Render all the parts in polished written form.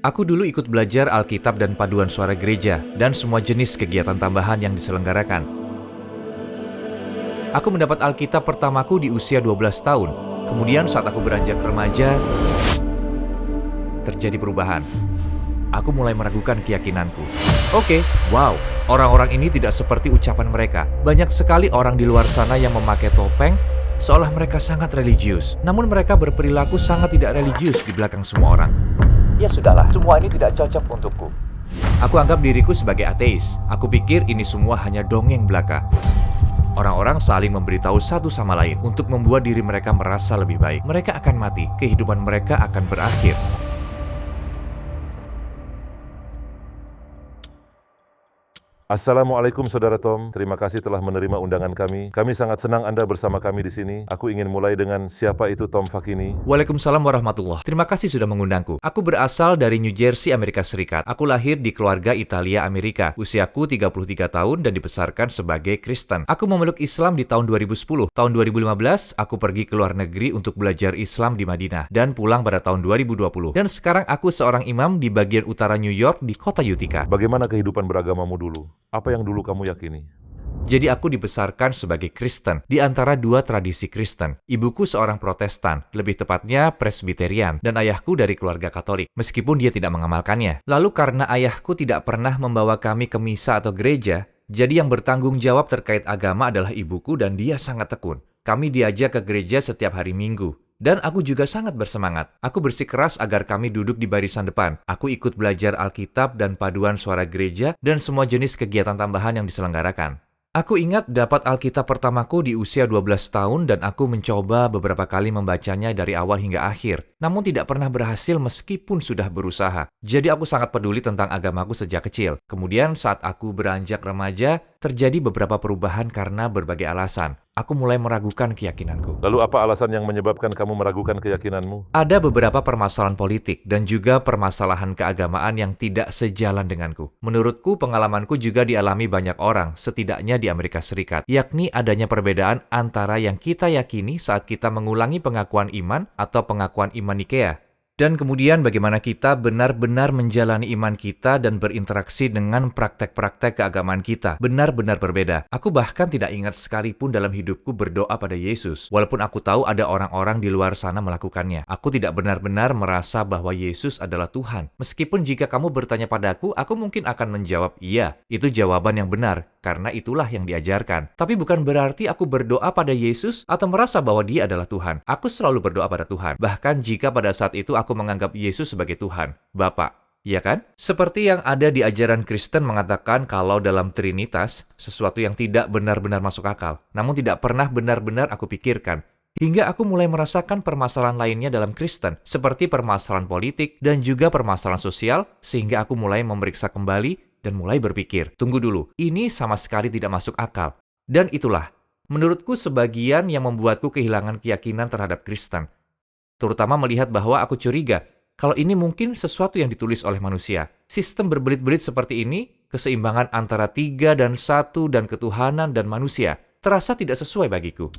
Aku dulu ikut belajar Alkitab dan paduan suara gereja, dan semua jenis kegiatan tambahan yang diselenggarakan. Aku mendapat Alkitab pertamaku di usia 12 tahun. Kemudian saat aku beranjak remaja, terjadi perubahan. Aku mulai meragukan keyakinanku. Wow, orang-orang ini tidak seperti ucapan mereka. Banyak sekali orang di luar sana yang memakai topeng, seolah mereka sangat religius. Namun mereka berperilaku sangat tidak religius di belakang semua orang. Ya sudahlah, semua ini tidak cocok untukku. Aku anggap diriku sebagai ateis. Aku pikir ini semua hanya dongeng belaka. Orang-orang saling memberitahu satu sama lain untuk membuat diri mereka merasa lebih baik. Mereka akan mati, kehidupan mereka akan berakhir. Assalamualaikum Saudara Tom, terima kasih telah menerima undangan kami. Kami sangat senang Anda bersama kami di sini. Aku ingin mulai dengan siapa itu Tom Fakini. Waalaikumsalam warahmatullahi. Terima kasih sudah mengundangku. Aku berasal dari New Jersey, Amerika Serikat. Aku lahir di keluarga Italia Amerika. Usiaku 33 tahun dan dibesarkan sebagai Kristen. Aku memeluk Islam di tahun 2010. Tahun 2015, aku pergi ke luar negeri untuk belajar Islam di Madinah dan pulang pada tahun 2020. Dan sekarang aku seorang imam di bagian utara New York di kota Utica. Bagaimana kehidupan beragamamu dulu? Apa yang dulu kamu yakini? Jadi aku dibesarkan sebagai Kristen di antara dua tradisi Kristen. Ibuku seorang Protestan, lebih tepatnya Presbiterian, dan ayahku dari keluarga Katolik, meskipun dia tidak mengamalkannya. Lalu karena ayahku tidak pernah membawa kami ke misa atau gereja, jadi yang bertanggung jawab terkait agama adalah ibuku dan dia sangat tekun. Kami diajak ke gereja setiap hari Minggu. Dan aku juga sangat bersemangat. Aku bersikeras agar kami duduk di barisan depan. Aku ikut belajar Alkitab dan paduan suara gereja dan semua jenis kegiatan tambahan yang diselenggarakan. Aku ingat dapat Alkitab pertamaku di usia 12 tahun dan aku mencoba beberapa kali membacanya dari awal hingga akhir. Namun tidak pernah berhasil meskipun sudah berusaha. Jadi aku sangat peduli tentang agamaku sejak kecil. Kemudian saat aku beranjak remaja, terjadi beberapa perubahan karena berbagai alasan. Aku mulai meragukan keyakinanku. Lalu apa alasan yang menyebabkan kamu meragukan keyakinanmu? Ada beberapa permasalahan politik dan juga permasalahan keagamaan yang tidak sejalan denganku. Menurutku, pengalamanku juga dialami banyak orang, setidaknya di Amerika Serikat, yakni adanya perbedaan antara yang kita yakini saat kita mengulangi pengakuan iman atau pengakuan iman Nikea. Dan kemudian bagaimana kita benar-benar menjalani iman kita dan berinteraksi dengan praktek-praktek keagamaan kita. Benar-benar berbeda. Aku bahkan tidak ingat sekalipun dalam hidupku berdoa pada Yesus. Walaupun aku tahu ada orang-orang di luar sana melakukannya. Aku tidak benar-benar merasa bahwa Yesus adalah Tuhan. Meskipun jika kamu bertanya padaku, aku mungkin akan menjawab iya. Itu jawaban yang benar, karena itulah yang diajarkan. Tapi bukan berarti aku berdoa pada Yesus atau merasa bahwa dia adalah Tuhan. Aku selalu berdoa pada Tuhan. Bahkan jika pada saat itu aku menganggap Yesus sebagai Tuhan, Bapa. Ya kan? Seperti yang ada di ajaran Kristen mengatakan kalau dalam Trinitas, sesuatu yang tidak benar-benar masuk akal, namun tidak pernah benar-benar aku pikirkan. Hingga aku mulai merasakan permasalahan lainnya dalam Kristen, seperti permasalahan politik dan juga permasalahan sosial, sehingga aku mulai memeriksa kembali dan mulai berpikir, tunggu dulu, ini sama sekali tidak masuk akal. Dan itulah, menurutku sebagian yang membuatku kehilangan keyakinan terhadap Kristen. Terutama melihat bahwa aku curiga, kalau ini mungkin sesuatu yang ditulis oleh manusia. Sistem berbelit-belit seperti ini, keseimbangan antara 3 dan 1 dan ketuhanan dan manusia, terasa tidak sesuai bagiku.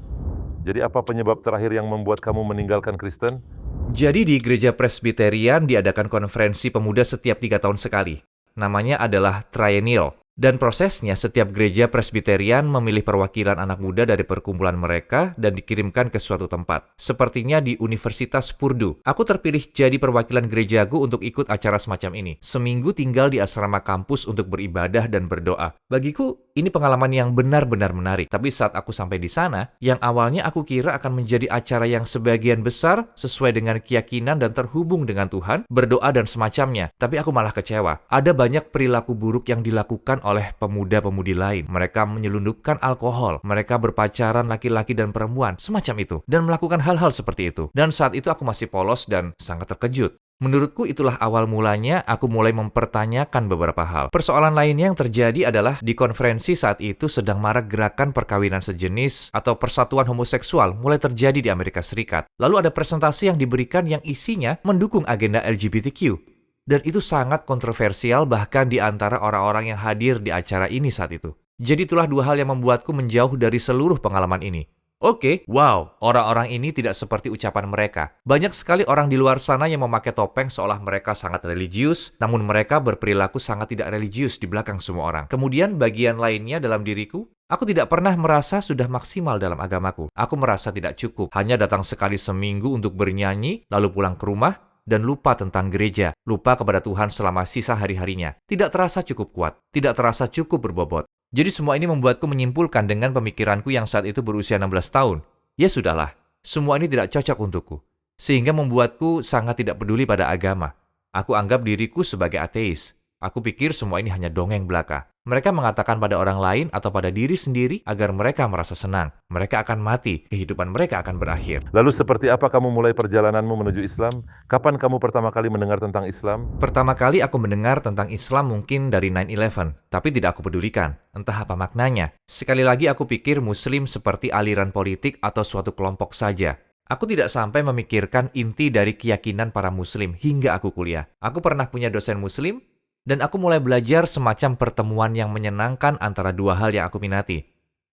Jadi apa penyebab terakhir yang membuat kamu meninggalkan Kristen? Jadi di gereja Presbiterian diadakan konferensi pemuda setiap 3 tahun sekali. Namanya adalah Triennial. Dan prosesnya, setiap gereja Presbiterian memilih perwakilan anak muda dari perkumpulan mereka dan dikirimkan ke suatu tempat. Sepertinya di Universitas Purdue. Aku terpilih jadi perwakilan gerejaku untuk ikut acara semacam ini. Seminggu tinggal di asrama kampus untuk beribadah dan berdoa. Bagiku, ini pengalaman yang benar-benar menarik. Tapi saat aku sampai di sana, yang awalnya aku kira akan menjadi acara yang sebagian besar sesuai dengan keyakinan dan terhubung dengan Tuhan, berdoa dan semacamnya. Tapi aku malah kecewa. Ada banyak perilaku buruk yang dilakukan oleh pemuda-pemudi lain. Mereka menyelundupkan alkohol, mereka berpacaran laki-laki dan perempuan, semacam itu, dan melakukan hal-hal seperti itu. Dan saat itu aku masih polos dan sangat terkejut. Menurutku itulah awal mulanya aku mulai mempertanyakan beberapa hal. Persoalan lainnya yang terjadi adalah di konferensi saat itu sedang marak gerakan perkawinan sejenis atau persatuan homoseksual mulai terjadi di Amerika Serikat. Lalu ada presentasi yang diberikan yang isinya mendukung agenda LGBTQ. Dan itu sangat kontroversial bahkan di antara orang-orang yang hadir di acara ini saat itu. Jadi itulah dua hal yang membuatku menjauh dari seluruh pengalaman ini. Oke, wow, orang-orang ini tidak seperti ucapan mereka. Banyak sekali orang di luar sana yang memakai topeng seolah mereka sangat religius, namun mereka berperilaku sangat tidak religius di belakang semua orang. Kemudian bagian lainnya dalam diriku, aku tidak pernah merasa sudah maksimal dalam agamaku. Aku merasa tidak cukup, hanya datang sekali seminggu untuk bernyanyi, lalu pulang ke rumah, dan lupa tentang gereja, lupa kepada Tuhan selama sisa hari-harinya. Tidak terasa cukup kuat, tidak terasa cukup berbobot. Jadi semua ini membuatku menyimpulkan dengan pemikiranku yang saat itu berusia 16 tahun. Ya sudahlah, semua ini tidak cocok untukku. Sehingga membuatku sangat tidak peduli pada agama. Aku anggap diriku sebagai ateis. Aku pikir semua ini hanya dongeng belaka. Mereka mengatakan pada orang lain atau pada diri sendiri agar mereka merasa senang. Mereka akan mati, kehidupan mereka akan berakhir. Lalu seperti apa kamu mulai perjalananmu menuju Islam? Kapan kamu pertama kali mendengar tentang Islam? Pertama kali aku mendengar tentang Islam mungkin dari 9/11, tapi tidak aku pedulikan. Entah apa maknanya. Sekali lagi aku pikir Muslim seperti aliran politik atau suatu kelompok saja. Aku tidak sampai memikirkan inti dari keyakinan para Muslim hingga aku kuliah. Aku pernah punya dosen Muslim, dan aku mulai belajar semacam pertemuan yang menyenangkan antara dua hal yang aku minati.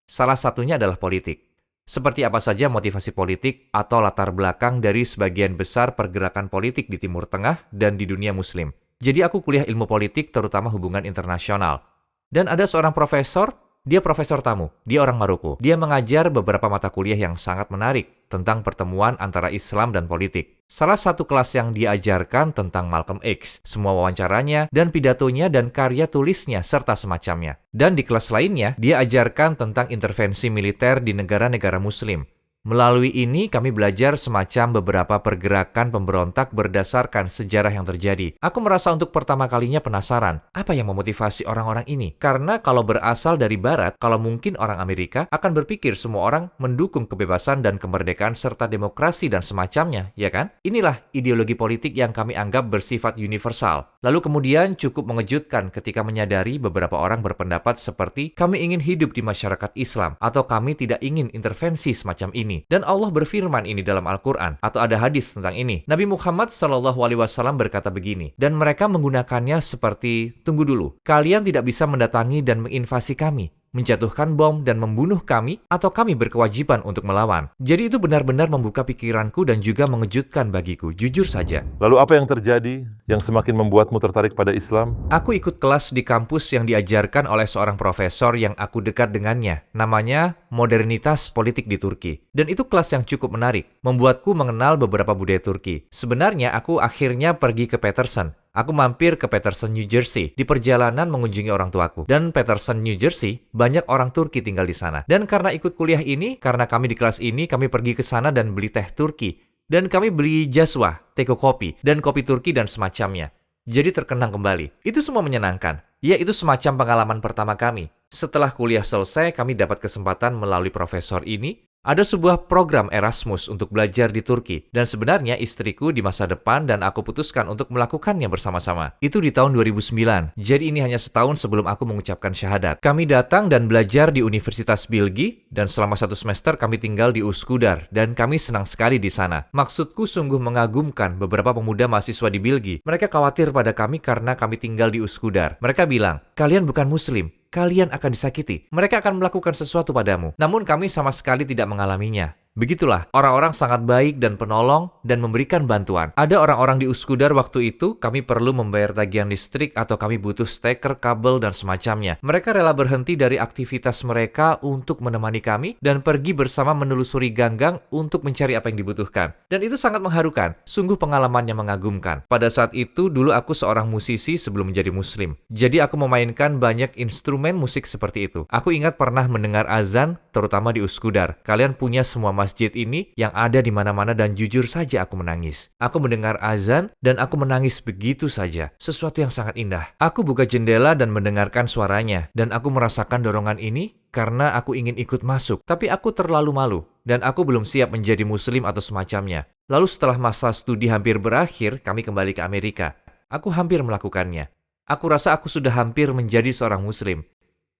Salah satunya adalah politik. Seperti apa saja motivasi politik atau latar belakang dari sebagian besar pergerakan politik di Timur Tengah dan di dunia Muslim. Jadi aku kuliah ilmu politik terutama hubungan internasional. Dan ada seorang profesor, dia profesor tamu, dia orang Maroko. Dia mengajar beberapa mata kuliah yang sangat menarik tentang pertemuan antara Islam dan politik. Salah satu kelas yang diajarkan tentang Malcolm X, semua wawancaranya dan pidatonya dan karya tulisnya serta semacamnya. Dan di kelas lainnya, dia ajarkan tentang intervensi militer di negara-negara Muslim. Melalui ini kami belajar semacam beberapa pergerakan pemberontak berdasarkan sejarah yang terjadi. Aku merasa untuk pertama kalinya penasaran, apa yang memotivasi orang-orang ini? Karena kalau berasal dari Barat, kalau mungkin orang Amerika akan berpikir semua orang mendukung kebebasan dan kemerdekaan serta demokrasi dan semacamnya, ya kan? Inilah ideologi politik yang kami anggap bersifat universal. Lalu kemudian cukup mengejutkan ketika menyadari beberapa orang berpendapat seperti kami ingin hidup di masyarakat Islam atau kami tidak ingin intervensi semacam ini. Dan Allah berfirman ini dalam Al-Quran, atau ada hadis tentang ini. Nabi Muhammad SAW berkata begini, dan mereka menggunakannya seperti, tunggu dulu, kalian tidak bisa mendatangi dan menginvasi kami, menjatuhkan bom dan membunuh kami, atau kami berkewajiban untuk melawan. Jadi itu benar-benar membuka pikiranku dan juga mengejutkan bagiku, jujur saja. Lalu apa yang terjadi yang semakin membuatmu tertarik pada Islam? Aku ikut kelas di kampus yang diajarkan oleh seorang profesor yang aku dekat dengannya. Namanya Modernitas Politik di Turki. Dan itu kelas yang cukup menarik, membuatku mengenal beberapa budaya Turki. Sebenarnya aku akhirnya pergi ke Paterson. Aku mampir ke Paterson, New Jersey, di perjalanan mengunjungi orang tuaku. Dan Paterson, New Jersey, banyak orang Turki tinggal di sana. Dan karena ikut kuliah ini, karena kami di kelas ini, kami pergi ke sana dan beli teh Turki. Dan kami beli jaswa, teko kopi, dan kopi Turki dan semacamnya. Jadi terkenang kembali. Itu semua menyenangkan. Ya, itu semacam pengalaman pertama kami. Setelah kuliah selesai, kami dapat kesempatan melalui profesor ini. Ada sebuah program Erasmus untuk belajar di Turki. Dan sebenarnya istriku di masa depan dan aku putuskan untuk melakukannya bersama-sama. Itu di tahun 2009. Jadi ini hanya setahun sebelum aku mengucapkan syahadat. Kami datang dan belajar di Universitas Bilgi. Dan selama 1 semester kami tinggal di Uskudar. Dan kami senang sekali di sana. Maksudku sungguh mengagumkan beberapa pemuda mahasiswa di Bilgi. Mereka khawatir pada kami karena kami tinggal di Uskudar. Mereka bilang, kalian bukan Muslim. Kalian akan disakiti. Mereka akan melakukan sesuatu padamu. Namun kami sama sekali tidak mengalaminya. Begitulah, orang-orang sangat baik dan penolong dan memberikan bantuan. Ada orang-orang di Uskudar waktu itu, kami perlu membayar tagihan listrik atau kami butuh steker, kabel, dan semacamnya. Mereka rela berhenti dari aktivitas mereka untuk menemani kami dan pergi bersama menelusuri ganggang untuk mencari apa yang dibutuhkan. Dan itu sangat mengharukan, sungguh pengalaman yang mengagumkan. Pada saat itu, dulu aku seorang musisi sebelum menjadi muslim. Jadi aku memainkan banyak instrumen musik seperti itu. Aku ingat pernah mendengar azan, terutama di Uskudar. Kalian punya semua masjid ini yang ada di mana-mana dan jujur saja aku menangis. Aku mendengar azan dan aku menangis begitu saja. Sesuatu yang sangat indah. Aku buka jendela dan mendengarkan suaranya dan aku merasakan dorongan ini karena aku ingin ikut masuk. Tapi aku terlalu malu dan aku belum siap menjadi muslim atau semacamnya. Lalu setelah masa studi hampir berakhir, kami kembali ke Amerika. Aku hampir melakukannya. Aku rasa aku sudah hampir menjadi seorang muslim.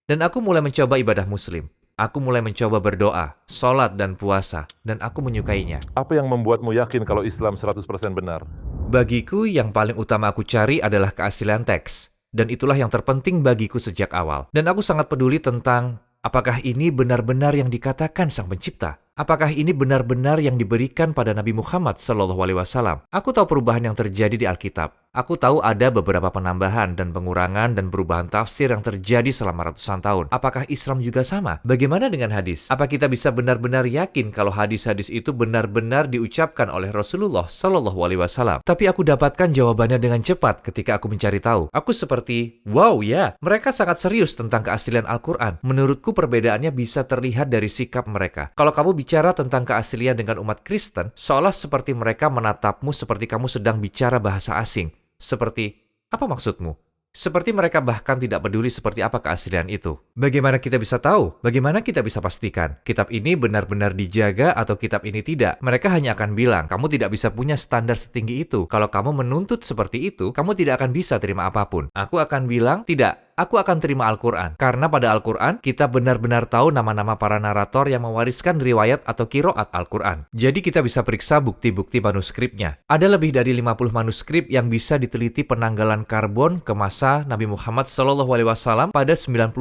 Dan aku mulai mencoba ibadah muslim. Aku mulai mencoba berdoa, sholat dan puasa, dan aku menyukainya. Apa yang membuatmu yakin kalau Islam 100% benar? Bagiku, yang paling utama aku cari adalah keaslian teks. Dan itulah yang terpenting bagiku sejak awal. Dan aku sangat peduli tentang apakah ini benar-benar yang dikatakan Sang Pencipta. Apakah ini benar-benar yang diberikan pada Nabi Muhammad SAW? Aku tahu perubahan yang terjadi di Alkitab. Aku tahu ada beberapa penambahan dan pengurangan dan perubahan tafsir yang terjadi selama ratusan tahun. Apakah Islam juga sama? Bagaimana dengan hadis? Apa kita bisa benar-benar yakin kalau hadis-hadis itu benar-benar diucapkan oleh Rasulullah SAW? Tapi aku dapatkan jawabannya dengan cepat ketika aku mencari tahu. Aku seperti, wow ya, mereka sangat serius tentang keaslian Al-Quran. Menurutku perbedaannya bisa terlihat dari sikap mereka. Kalau kamu bicara tentang keaslian dengan umat Kristen, seolah seperti mereka menatapmu seperti kamu sedang bicara bahasa asing. Seperti, apa maksudmu? Seperti mereka bahkan tidak peduli seperti apa keaslian itu. Bagaimana kita bisa tahu? Bagaimana kita bisa pastikan? Kitab ini benar-benar dijaga atau kitab ini tidak? Mereka hanya akan bilang, kamu tidak bisa punya standar setinggi itu. Kalau kamu menuntut seperti itu, kamu tidak akan bisa terima apapun. Aku akan bilang, tidak. Aku akan terima Al-Quran. Karena pada Al-Quran, kita benar-benar tahu nama-nama para narator yang mewariskan riwayat atau kiroat Al-Quran. Jadi kita bisa periksa bukti-bukti manuskripnya. Ada lebih dari 50 manuskrip yang bisa diteliti penanggalan karbon ke masa Nabi Muhammad SAW pada 97%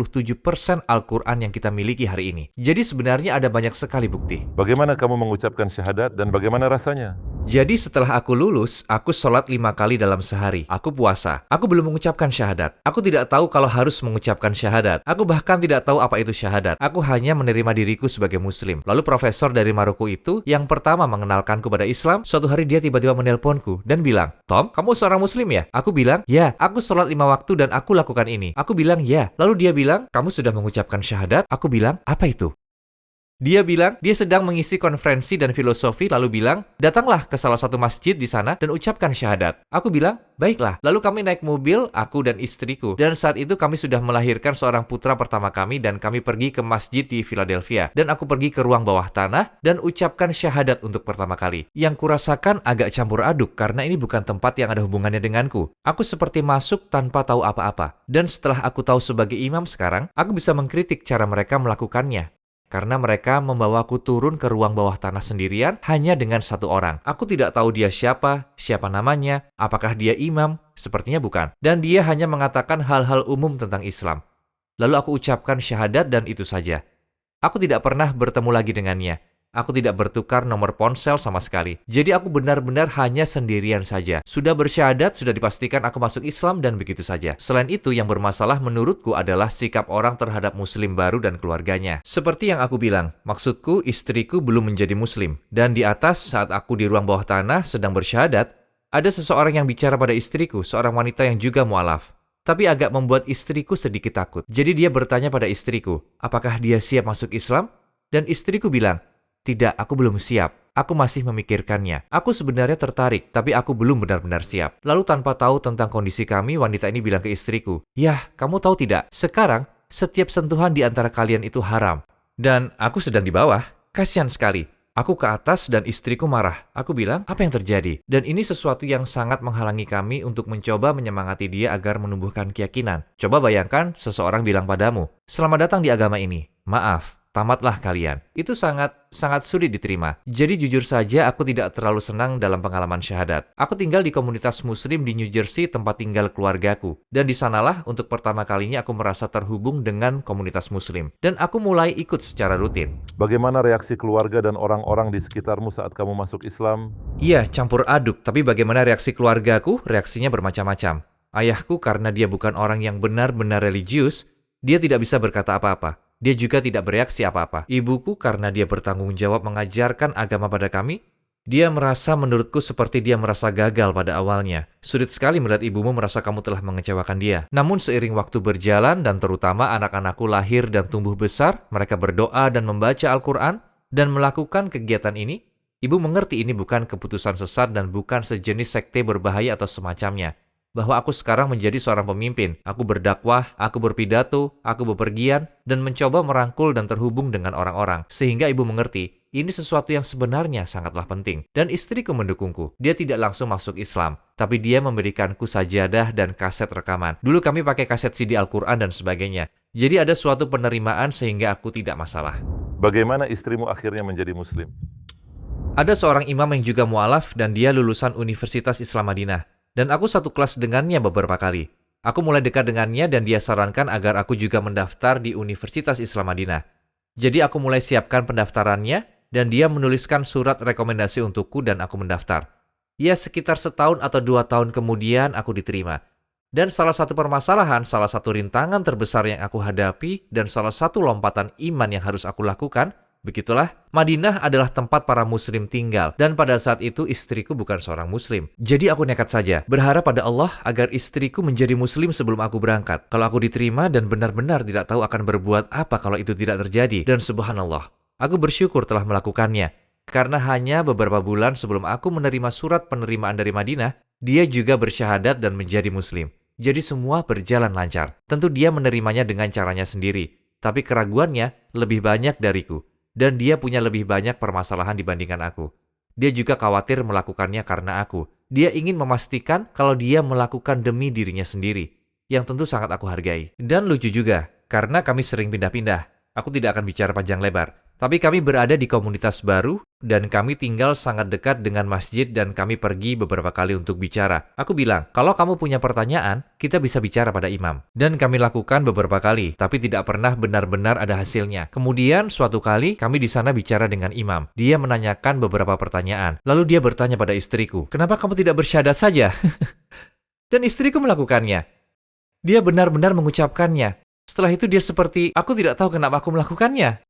Al-Quran yang kita miliki hari ini. Jadi sebenarnya ada banyak sekali bukti. Bagaimana kamu mengucapkan syahadat dan bagaimana rasanya? Jadi setelah aku lulus, aku sholat 5 kali dalam sehari. Aku puasa. Aku belum mengucapkan syahadat. Aku tidak tahu kalau harus mengucapkan syahadat. Aku bahkan tidak tahu apa itu syahadat. Aku hanya menerima diriku sebagai muslim. Lalu profesor dari Maroko itu, yang pertama mengenalkanku pada Islam, suatu hari dia tiba-tiba menelponku dan bilang, Tom, kamu seorang muslim ya? Aku bilang, ya, aku sholat 5 waktu dan aku lakukan ini. Aku bilang, ya. Lalu dia bilang, kamu sudah mengucapkan syahadat? Aku bilang, apa itu? Dia bilang, dia sedang mengisi konferensi dan filosofi, lalu bilang, datanglah ke salah satu masjid di sana dan ucapkan syahadat. Aku bilang, baiklah. Lalu kami naik mobil, aku dan istriku. Dan saat itu kami sudah melahirkan seorang putra pertama kami dan kami pergi ke masjid di Philadelphia. Dan aku pergi ke ruang bawah tanah dan ucapkan syahadat untuk pertama kali. Yang kurasakan agak campur aduk karena ini bukan tempat yang ada hubungannya denganku. Aku seperti masuk tanpa tahu apa-apa. Dan setelah aku tahu sebagai imam sekarang, aku bisa mengkritik cara mereka melakukannya. Karena mereka membawaku turun ke ruang bawah tanah sendirian hanya dengan satu orang. Aku tidak tahu dia siapa namanya, apakah dia imam, sepertinya bukan. Dan dia hanya mengatakan hal-hal umum tentang Islam. Lalu aku ucapkan syahadat dan itu saja. Aku tidak pernah bertemu lagi dengannya. Aku tidak bertukar nomor ponsel sama sekali. Jadi aku benar-benar hanya sendirian saja. Sudah bersyahadat, sudah dipastikan aku masuk Islam dan begitu saja. Selain itu, yang bermasalah menurutku adalah sikap orang terhadap muslim baru dan keluarganya. Seperti yang aku bilang, maksudku istriku belum menjadi muslim. Dan di atas, saat aku di ruang bawah tanah sedang bersyahadat, ada seseorang yang bicara pada istriku, seorang wanita yang juga mualaf. Tapi agak membuat istriku sedikit takut. Jadi dia bertanya pada istriku, apakah dia siap masuk Islam? Dan istriku bilang, tidak, aku belum siap. Aku masih memikirkannya. Aku sebenarnya tertarik, tapi aku belum benar-benar siap. Lalu tanpa tahu tentang kondisi kami, wanita ini bilang ke istriku, yah, kamu tahu tidak, sekarang setiap sentuhan di antara kalian itu haram. Dan aku sedang di bawah. Kasihan sekali. Aku ke atas dan istriku marah. Aku bilang, apa yang terjadi? Dan ini sesuatu yang sangat menghalangi kami untuk mencoba menyemangati dia agar menumbuhkan keyakinan. Coba bayangkan seseorang bilang padamu, selamat datang di agama ini. Maaf. Tamatlah kalian. Itu sangat sulit diterima. Jadi jujur saja aku tidak terlalu senang dalam pengalaman syahadat. Aku tinggal di komunitas muslim di New Jersey, tempat tinggal keluargaku. Dan di sanalah untuk pertama kalinya aku merasa terhubung dengan komunitas muslim. Dan aku mulai ikut secara rutin. Bagaimana reaksi keluarga dan orang-orang di sekitarmu saat kamu masuk Islam? Iya, campur aduk. Tapi bagaimana reaksi keluargaku? Reaksinya bermacam-macam. Ayahku karena dia bukan orang yang benar-benar religius, dia tidak bisa berkata apa-apa. Dia juga tidak bereaksi apa-apa. Ibuku karena dia bertanggung jawab mengajarkan agama pada kami, dia merasa menurutku seperti dia merasa gagal pada awalnya. Sulit sekali melihat ibumu merasa kamu telah mengecewakan dia. Namun seiring waktu berjalan dan terutama anak-anakku lahir dan tumbuh besar, mereka berdoa dan membaca Al-Quran dan melakukan kegiatan ini, ibu mengerti ini bukan keputusan sesat dan bukan sejenis sekte berbahaya atau semacamnya. Bahwa aku sekarang menjadi seorang pemimpin. Aku berdakwah, aku berpidato, aku bepergian, dan mencoba merangkul dan terhubung dengan orang-orang. Sehingga ibu mengerti, ini sesuatu yang sebenarnya sangatlah penting. Dan istriku mendukungku. Dia tidak langsung masuk Islam, tapi dia memberikanku sajadah dan kaset rekaman. Dulu kami pakai kaset CD Al-Quran dan sebagainya. Jadi ada suatu penerimaan sehingga aku tidak masalah. Bagaimana istrimu akhirnya menjadi muslim? Ada seorang imam yang juga mualaf dan dia lulusan Universitas Islam Madinah. Dan aku satu kelas dengannya beberapa kali. Aku mulai dekat dengannya dan dia sarankan agar aku juga mendaftar di Universitas Islam Madinah. Jadi aku mulai siapkan pendaftarannya dan dia menuliskan surat rekomendasi untukku dan aku mendaftar. Ya, sekitar setahun atau 2 tahun kemudian aku diterima. Dan salah satu permasalahan, salah satu rintangan terbesar yang aku hadapi, dan salah satu lompatan iman yang harus aku lakukan, begitulah, Madinah adalah tempat para muslim tinggal, dan pada saat itu istriku bukan seorang muslim. Jadi aku nekat saja, berharap pada Allah agar istriku menjadi muslim sebelum aku berangkat. Kalau aku diterima dan benar-benar tidak tahu akan berbuat apa kalau itu tidak terjadi, dan subhanallah, aku bersyukur telah melakukannya. Karena hanya beberapa bulan sebelum aku menerima surat penerimaan dari Madinah, dia juga bersyahadat dan menjadi muslim. Jadi semua berjalan lancar. Tentu dia menerimanya dengan caranya sendiri, tapi keraguannya lebih banyak dariku. Dan dia punya lebih banyak permasalahan dibandingkan aku. Dia juga khawatir melakukannya karena aku. Dia ingin memastikan kalau dia melakukan demi dirinya sendiri, yang tentu sangat aku hargai. Dan lucu juga, karena kami sering pindah-pindah. Aku tidak akan bicara panjang lebar. Tapi kami berada di komunitas baru, dan kami tinggal sangat dekat dengan masjid dan kami pergi beberapa kali untuk bicara. Aku bilang, kalau kamu punya pertanyaan, kita bisa bicara pada imam. Dan kami lakukan beberapa kali, tapi tidak pernah benar-benar ada hasilnya. Kemudian, suatu kali, kami di sana bicara dengan imam. Dia menanyakan beberapa pertanyaan. Lalu dia bertanya pada istriku, kenapa kamu tidak bersyahadat saja? Dan istriku melakukannya. Dia benar-benar mengucapkannya. Setelah itu dia seperti, aku tidak tahu kenapa aku melakukannya.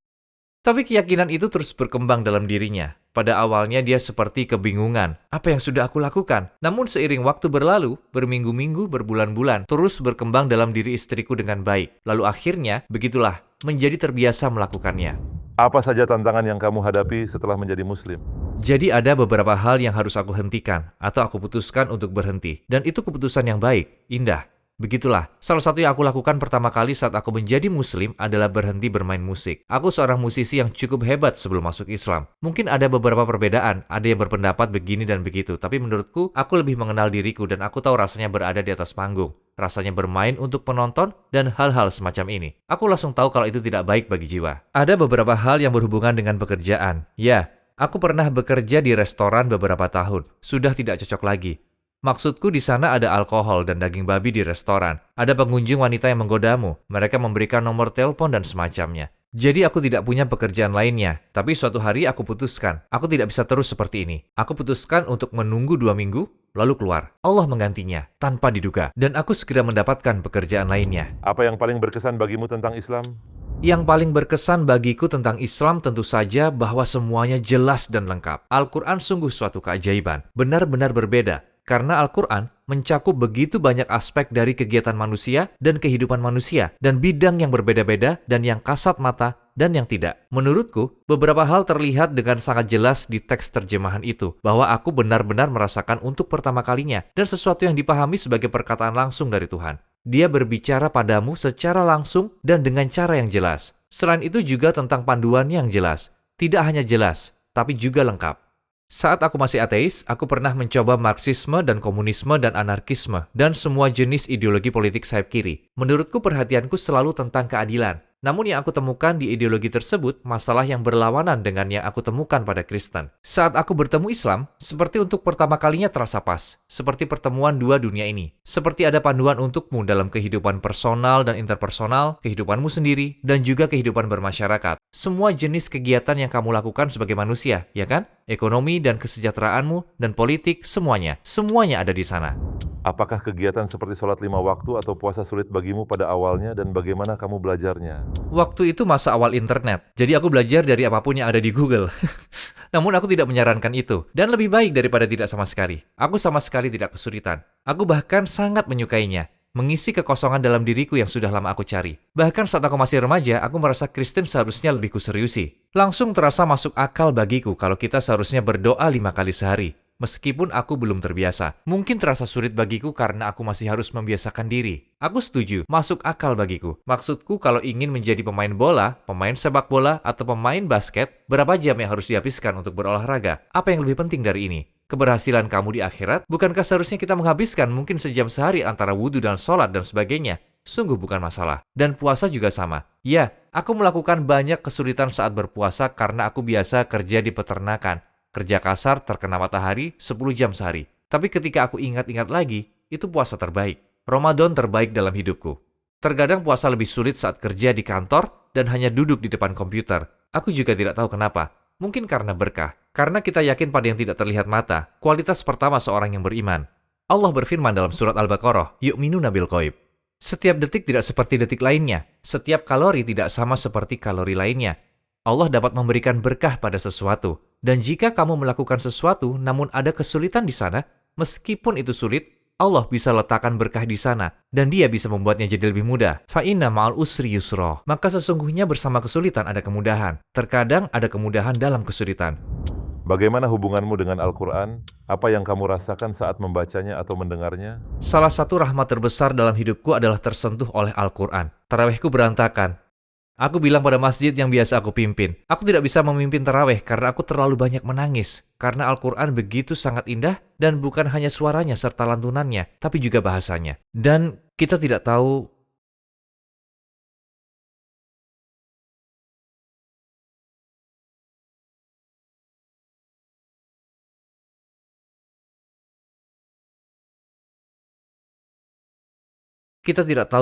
Tapi keyakinan itu terus berkembang dalam dirinya. Pada awalnya dia seperti kebingungan, apa yang sudah aku lakukan? Namun seiring waktu berlalu, berminggu-minggu, berbulan-bulan, terus berkembang dalam diri istriku dengan baik. Lalu akhirnya, begitulah, menjadi terbiasa melakukannya. Apa saja tantangan yang kamu hadapi setelah menjadi muslim? Jadi ada beberapa hal yang harus aku hentikan, atau aku putuskan untuk berhenti. Dan itu keputusan yang baik, indah. Begitulah, salah satu yang aku lakukan pertama kali saat aku menjadi muslim adalah berhenti bermain musik. Aku seorang musisi yang cukup hebat sebelum masuk Islam. Mungkin ada beberapa perbedaan, ada yang berpendapat begini dan begitu, tapi menurutku, aku lebih mengenal diriku dan aku tahu rasanya berada di atas panggung. Rasanya bermain untuk penonton dan hal-hal semacam ini. Aku langsung tahu kalau itu tidak baik bagi jiwa. Ada beberapa hal yang berhubungan dengan pekerjaan. Ya, aku pernah bekerja di restoran beberapa tahun. Sudah tidak cocok lagi. Maksudku di sana ada alkohol dan daging babi di restoran. Ada pengunjung wanita yang menggodamu. Mereka memberikan nomor telepon dan semacamnya. Jadi aku tidak punya pekerjaan lainnya. Tapi suatu hari aku putuskan, aku tidak bisa terus seperti ini. Aku putuskan untuk menunggu 2 minggu, lalu keluar. Allah menggantinya, tanpa diduga. Dan aku segera mendapatkan pekerjaan lainnya. Apa yang paling berkesan bagimu tentang Islam? Yang paling berkesan bagiku tentang Islam tentu saja bahwa semuanya jelas dan lengkap. Al-Quran sungguh suatu keajaiban. Benar-benar berbeda. Karena Al-Quran mencakup begitu banyak aspek dari kegiatan manusia dan kehidupan manusia, dan bidang yang berbeda-beda dan yang kasat mata dan yang tidak. Menurutku, beberapa hal terlihat dengan sangat jelas di teks terjemahan itu, bahwa aku benar-benar merasakan untuk pertama kalinya, dan sesuatu yang dipahami sebagai perkataan langsung dari Tuhan. Dia berbicara padamu secara langsung dan dengan cara yang jelas. Selain itu juga tentang panduan yang jelas. Tidak hanya jelas, tapi juga lengkap. Saat aku masih ateis, aku pernah mencoba Marxisme dan komunisme dan anarkisme dan semua jenis ideologi politik sayap kiri. Menurutku perhatianku selalu tentang keadilan. Namun yang aku temukan di ideologi tersebut masalah yang berlawanan dengan yang aku temukan pada Kristen. Saat aku bertemu Islam, seperti untuk pertama kalinya terasa pas, seperti pertemuan dua dunia ini. Seperti ada panduan untukmu dalam kehidupan personal dan interpersonal, kehidupanmu sendiri, dan juga kehidupan bermasyarakat. Semua jenis kegiatan yang kamu lakukan sebagai manusia, ya kan? Ekonomi dan kesejahteraanmu, dan politik, semuanya ada di sana. Apakah kegiatan seperti sholat 5 waktu atau puasa sulit bagimu pada awalnya dan bagaimana kamu belajarnya? Waktu itu masa awal internet, jadi aku belajar dari apapun yang ada di Google. Namun aku tidak menyarankan itu, dan lebih baik daripada tidak sama sekali. Aku sama sekali tidak kesulitan. Aku bahkan sangat menyukainya, mengisi kekosongan dalam diriku yang sudah lama aku cari. Bahkan saat aku masih remaja, aku merasa Kristen seharusnya lebih kuseriusi. Langsung terasa masuk akal bagiku kalau kita seharusnya berdoa 5 kali sehari. Meskipun aku belum terbiasa, mungkin terasa sulit bagiku karena aku masih harus membiasakan diri. Aku setuju, masuk akal bagiku. Maksudku kalau ingin menjadi pemain bola, pemain sepak bola, atau pemain basket, berapa jam yang harus dihabiskan untuk berolahraga? Apa yang lebih penting dari ini? Keberhasilan kamu di akhirat? Bukankah seharusnya kita menghabiskan mungkin sejam sehari antara wudhu dan sholat dan sebagainya? Sungguh bukan masalah. Dan puasa juga sama. Ya, aku melakukan banyak kesulitan saat berpuasa karena aku biasa kerja di peternakan. Kerja kasar terkena matahari 10 jam sehari. Tapi ketika aku ingat-ingat lagi, itu puasa terbaik. Ramadan terbaik dalam hidupku. Terkadang puasa lebih sulit saat kerja di kantor dan hanya duduk di depan komputer. Aku juga tidak tahu kenapa. Mungkin karena berkah. Karena kita yakin pada yang tidak terlihat mata, kualitas pertama seorang yang beriman. Allah berfirman dalam surat Al-Baqarah, yu'minuna bil ghaib. Setiap detik tidak seperti detik lainnya. Setiap kalori tidak sama seperti kalori lainnya. Allah dapat memberikan berkah pada sesuatu. Dan jika kamu melakukan sesuatu namun ada kesulitan di sana, meskipun itu sulit, Allah bisa letakkan berkah di sana dan Dia bisa membuatnya jadi lebih mudah. Fa inna ma'al usri yusra. Maka sesungguhnya bersama kesulitan ada kemudahan. Terkadang ada kemudahan dalam kesulitan. Bagaimana hubunganmu dengan Al-Quran? Apa yang kamu rasakan saat membacanya atau mendengarnya? Salah satu rahmat terbesar dalam hidupku adalah tersentuh oleh Al-Quran. Tarawihku berantakan. Aku bilang pada masjid yang biasa aku pimpin, aku tidak bisa memimpin tarawih karena aku terlalu banyak menangis. Karena Al-Quran begitu sangat indah dan bukan hanya suaranya serta lantunannya, tapi juga bahasanya. Dan kita tidak tahu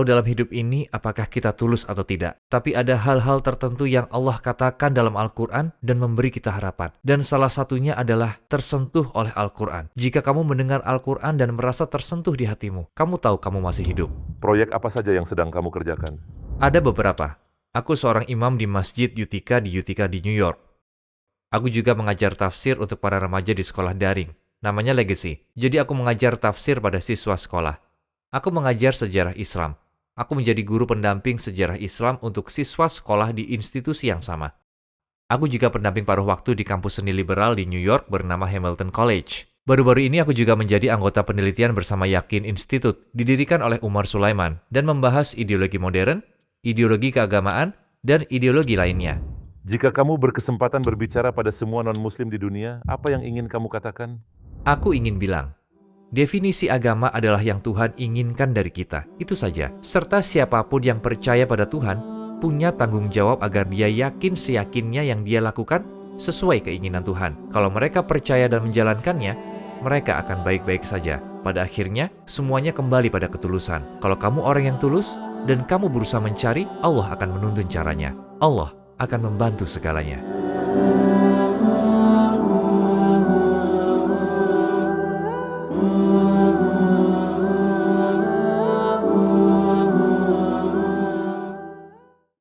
dalam hidup ini apakah kita tulus atau tidak. Tapi ada hal-hal tertentu yang Allah katakan dalam Al-Quran dan memberi kita harapan. Dan salah satunya adalah tersentuh oleh Al-Quran. Jika kamu mendengar Al-Quran dan merasa tersentuh di hatimu, kamu tahu kamu masih hidup. Proyek apa saja yang sedang kamu kerjakan? Ada beberapa. Aku seorang imam di Masjid Utica di New York. Aku juga mengajar tafsir untuk para remaja di sekolah daring. Namanya Legacy. Jadi aku mengajar tafsir pada siswa sekolah. Aku mengajar sejarah Islam. Aku menjadi guru pendamping sejarah Islam untuk siswa sekolah di institusi yang sama. Aku juga pendamping paruh waktu di kampus seni liberal di New York bernama Hamilton College. Baru-baru ini aku juga menjadi anggota penelitian bersama Yakin Institute, didirikan oleh Umar Sulaiman, dan membahas ideologi modern, ideologi keagamaan, dan ideologi lainnya. Jika kamu berkesempatan berbicara pada semua non-muslim di dunia, apa yang ingin kamu katakan? Aku ingin bilang, definisi agama adalah yang Tuhan inginkan dari kita, itu saja. Serta siapapun yang percaya pada Tuhan, punya tanggung jawab agar dia yakin seyakinnya yang dia lakukan sesuai keinginan Tuhan. Kalau mereka percaya dan menjalankannya, mereka akan baik-baik saja. Pada akhirnya, semuanya kembali pada ketulusan. Kalau kamu orang yang tulus, dan kamu berusaha mencari, Allah akan menuntun caranya. Allah akan membantu segalanya.